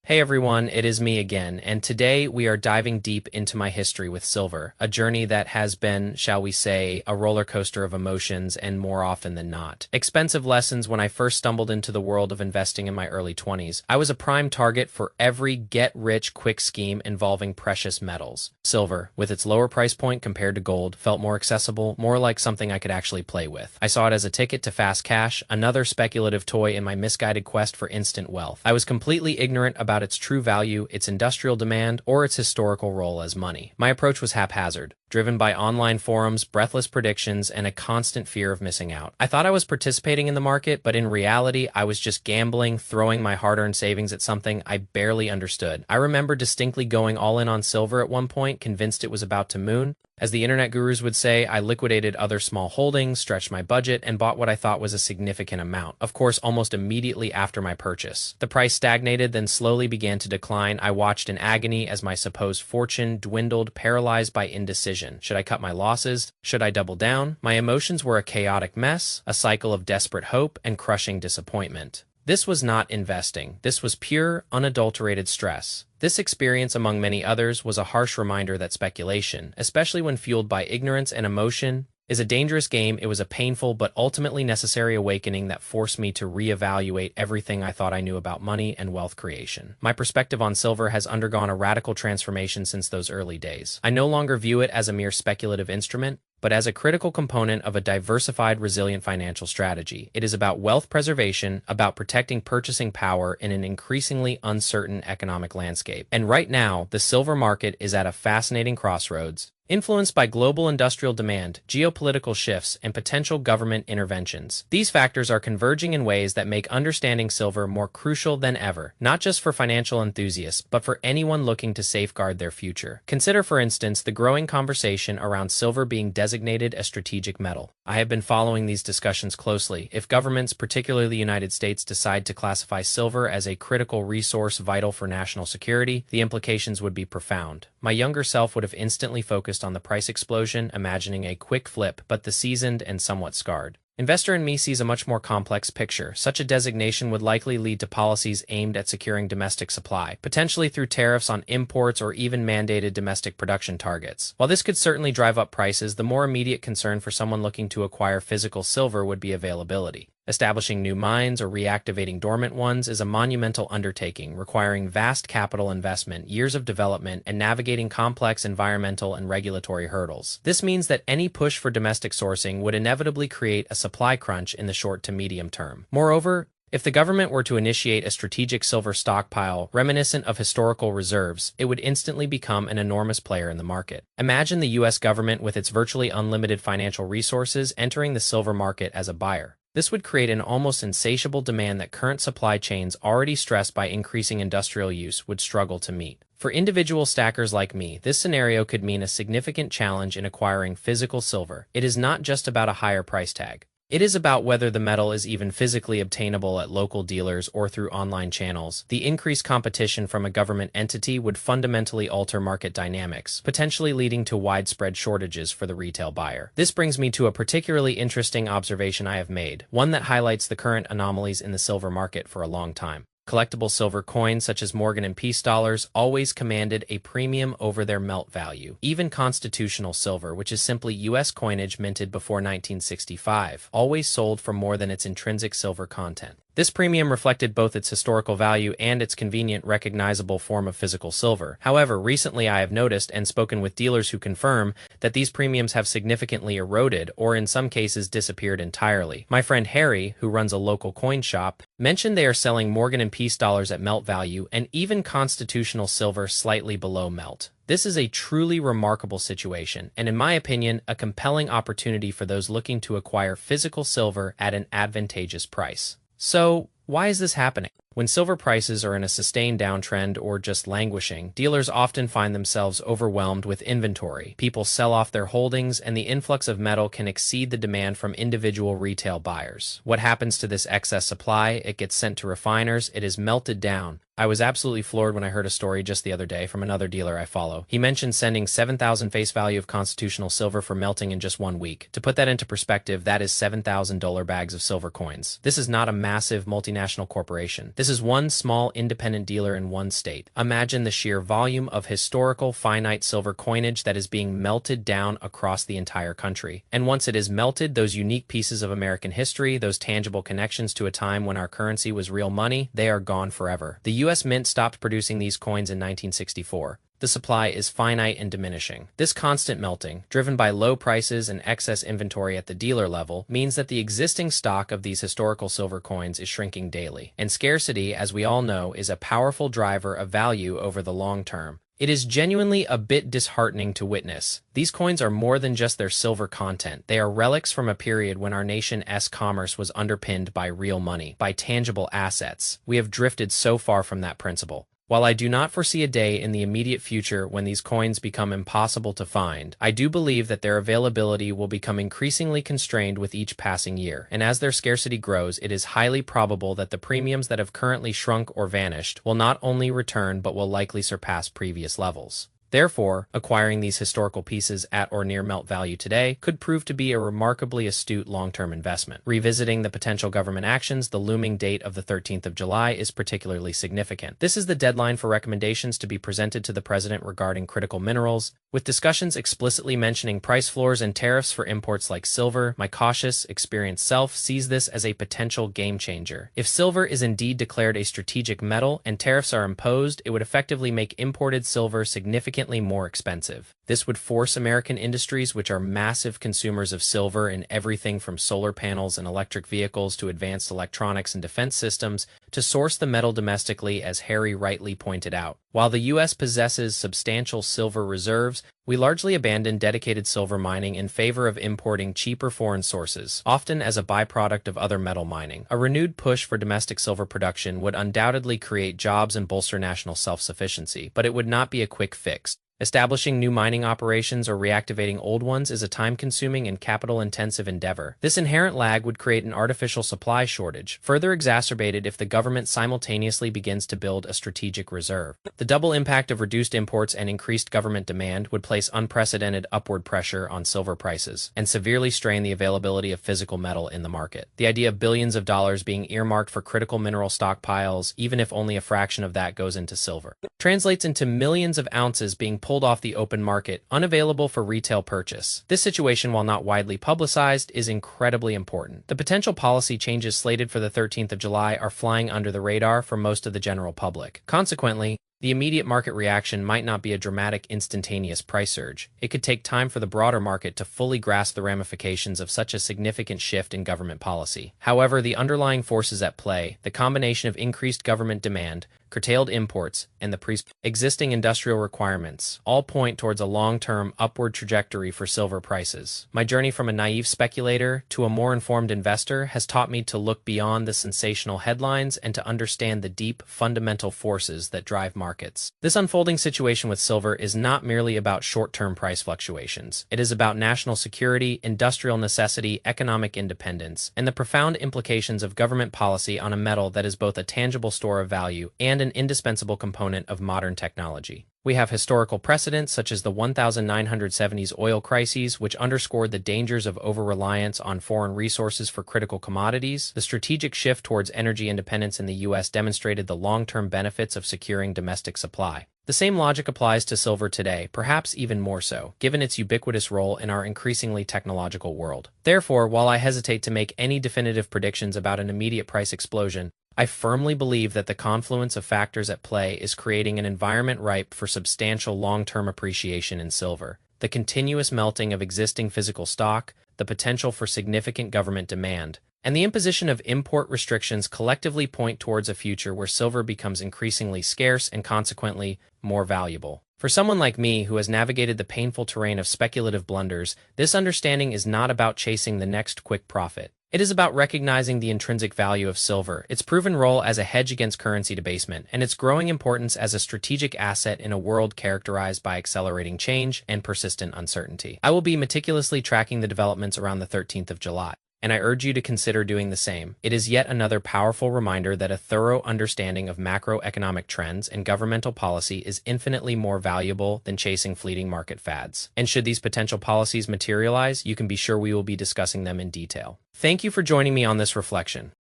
Hey everyone, it is me again, and today we are diving deep into my history with silver, a journey that has been, shall we say, a roller coaster of emotions and more often than not. Expensive lessons when I first stumbled into the world of investing in my early 20s. I was a prime target for every get-rich-quick scheme involving precious metals. Silver, with its lower price point compared to gold, felt more accessible, more like something I could actually play with. I saw it as a ticket to fast cash, another speculative toy in my misguided quest for instant wealth. I was completely ignorant about its true value, its industrial demand, or its historical role as money. My approach was haphazard, driven by online forums, breathless predictions, and a constant fear of missing out. I thought I was participating in the market, but in reality, I was just gambling, throwing my hard-earned savings at something I barely understood. I remember distinctly going all in on silver at one point, convinced it was about to moon. As the internet gurus would say, I liquidated other small holdings, stretched my budget, and bought what I thought was a significant amount, of course almost immediately after my purchase. The price stagnated, then slowly began to decline. I watched in agony as my supposed fortune dwindled, paralyzed by indecision. Should I cut my losses? Should I double down? My emotions were a chaotic mess, a cycle of desperate hope and crushing disappointment. This was not investing. This was pure, unadulterated stress. This experience, among many others, was a harsh reminder that speculation, especially when fueled by ignorance and emotion, is a dangerous game. It was a painful but ultimately necessary awakening that forced me to reevaluate everything I thought I knew about money and wealth creation. My perspective on silver has undergone a radical transformation since those early days. I no longer view it as a mere speculative instrument, but as a critical component of a diversified, resilient financial strategy. It is about wealth preservation, about protecting purchasing power in an increasingly uncertain economic landscape. And right now, the silver market is at a fascinating crossroads, influenced by global industrial demand, geopolitical shifts, and potential government interventions. These factors are converging in ways that make understanding silver more crucial than ever, not just for financial enthusiasts, but for anyone looking to safeguard their future. Consider, for instance, the growing conversation around silver being designated a strategic metal. I have been following these discussions closely. If governments, particularly the United States, decide to classify silver as a critical resource vital for national security, the implications would be profound. My younger self would have instantly focused on the price explosion, imagining a quick flip, but the seasoned and somewhat scarred investor in me sees a much more complex picture. Such a designation would likely lead to policies aimed at securing domestic supply, potentially through tariffs on imports or even mandated domestic production targets. While this could certainly drive up prices, the more immediate concern for someone looking to acquire physical silver would be availability. Establishing new mines or reactivating dormant ones is a monumental undertaking, requiring vast capital investment, years of development, and navigating complex environmental and regulatory hurdles. This means that any push for domestic sourcing would inevitably create a supply crunch in the short to medium term. Moreover, if the government were to initiate a strategic silver stockpile reminiscent of historical reserves, it would instantly become an enormous player in the market. Imagine the U.S. government with its virtually unlimited financial resources entering the silver market as a buyer. This would create an almost insatiable demand that current supply chains, already stressed by increasing industrial use, would struggle to meet. For individual stackers like me, this scenario could mean a significant challenge in acquiring physical silver. It is not just about a higher price tag. It is about whether the metal is even physically obtainable at local dealers or through online channels. The increased competition from a government entity would fundamentally alter market dynamics, potentially leading to widespread shortages for the retail buyer. This brings me to a particularly interesting observation I have made, one that highlights the current anomalies in the silver market for a long time. Collectible silver coins such as Morgan and Peace dollars always commanded a premium over their melt value. Even constitutional silver, which is simply U.S. coinage minted before 1965, always sold for more than its intrinsic silver content. This premium reflected both its historical value and its convenient, recognizable form of physical silver. However, recently I have noticed and spoken with dealers who confirm that these premiums have significantly eroded or in some cases disappeared entirely. My friend Harry, who runs a local coin shop, mentioned they are selling Morgan and Peace dollars at melt value and even constitutional silver slightly below melt. This is a truly remarkable situation, and in my opinion, a compelling opportunity for those looking to acquire physical silver at an advantageous price. So, why is this happening? When silver prices are in a sustained downtrend or just languishing, dealers often find themselves overwhelmed with inventory. People sell off their holdings, and the influx of metal can exceed the demand from individual retail buyers. What happens to this excess supply? It gets sent to refiners, it is melted down. I was absolutely floored when I heard a story just the other day from another dealer I follow. He mentioned sending 7,000 face value of constitutional silver for melting in just 1 week. To put that into perspective, that is $7,000 bags of silver coins. This is not a massive multinational corporation. This This is one small independent dealer in one state. Imagine the sheer volume of historical finite silver coinage that is being melted down across the entire country. And once it is melted, those unique pieces of American history, those tangible connections to a time when our currency was real money, they are gone forever. The U.S. Mint stopped producing these coins in 1964. The supply is finite and diminishing. This constant melting, driven by low prices and excess inventory at the dealer level, means that the existing stock of these historical silver coins is shrinking daily. And scarcity, as we all know, is a powerful driver of value over the long term. It is genuinely a bit disheartening to witness. These coins are more than just their silver content. They are relics from a period when our nation's commerce was underpinned by real money, by tangible assets. We have drifted so far from that principle. While I do not foresee a day in the immediate future when these coins become impossible to find, I do believe that their availability will become increasingly constrained with each passing year, and as their scarcity grows, it is highly probable that the premiums that have currently shrunk or vanished will not only return but will likely surpass previous levels. Therefore, acquiring these historical pieces at or near melt value today could prove to be a remarkably astute long-term investment. Revisiting the potential government actions, the looming date of the 13th of July is particularly significant. This is the deadline for recommendations to be presented to the President regarding critical minerals, with discussions explicitly mentioning price floors and tariffs for imports like silver. My cautious, experienced self sees this as a potential game changer. If silver is indeed declared a strategic metal and tariffs are imposed, it would effectively make imported silver significantly more expensive. This would force American industries, which are massive consumers of silver in everything from solar panels and electric vehicles to advanced electronics and defense systems, to source the metal domestically, as Harry rightly pointed out. While the U.S. possesses substantial silver reserves, we largely abandoned dedicated silver mining in favor of importing cheaper foreign sources, often as a byproduct of other metal mining. A renewed push for domestic silver production would undoubtedly create jobs and bolster national self-sufficiency, but it would not be a quick fix. Establishing new mining operations or reactivating old ones is a time-consuming and capital-intensive endeavor. This inherent lag would create an artificial supply shortage, further exacerbated if the government simultaneously begins to build a strategic reserve. The double impact of reduced imports and increased government demand would place unprecedented upward pressure on silver prices and severely strain the availability of physical metal in the market. The idea of billions of dollars being earmarked for critical mineral stockpiles, even if only a fraction of that goes into silver, translates into millions of ounces being pulled off the open market, unavailable for retail purchase. This situation, while not widely publicized, is incredibly important. The potential policy changes slated for the 13th of July are flying under the radar for most of the general public. Consequently, the immediate market reaction might not be a dramatic, instantaneous price surge. It could take time for the broader market to fully grasp the ramifications of such a significant shift in government policy. However, the underlying forces at play, the combination of increased government demand, curtailed imports, and the existing industrial requirements, all point towards a long-term upward trajectory for silver prices. My journey from a naive speculator to a more informed investor has taught me to look beyond the sensational headlines and to understand the deep, fundamental forces that drive markets. This unfolding situation with silver is not merely about short-term price fluctuations. It is about national security, industrial necessity, economic independence, and the profound implications of government policy on a metal that is both a tangible store of value and an indispensable component of modern technology. We have historical precedents such as the 1970s oil crises, which underscored the dangers of over-reliance on foreign resources for critical commodities. The strategic shift towards energy independence in the U.S. demonstrated the long-term benefits of securing domestic supply. The same logic applies to silver today, perhaps even more so, given its ubiquitous role in our increasingly technological world. Therefore, while I hesitate to make any definitive predictions about an immediate price explosion, I firmly believe that the confluence of factors at play is creating an environment ripe for substantial long-term appreciation in silver. The continuous melting of existing physical stock, the potential for significant government demand, and the imposition of import restrictions collectively point towards a future where silver becomes increasingly scarce and consequently more valuable. For someone like me who has navigated the painful terrain of speculative blunders, this understanding is not about chasing the next quick profit. It is about recognizing the intrinsic value of silver, its proven role as a hedge against currency debasement, and its growing importance as a strategic asset in a world characterized by accelerating change and persistent uncertainty. I will be meticulously tracking the developments around the 13th of July, and I urge you to consider doing the same. It is yet another powerful reminder that a thorough understanding of macroeconomic trends and governmental policy is infinitely more valuable than chasing fleeting market fads. And should these potential policies materialize, you can be sure we will be discussing them in detail. Thank you for joining me on this reflection.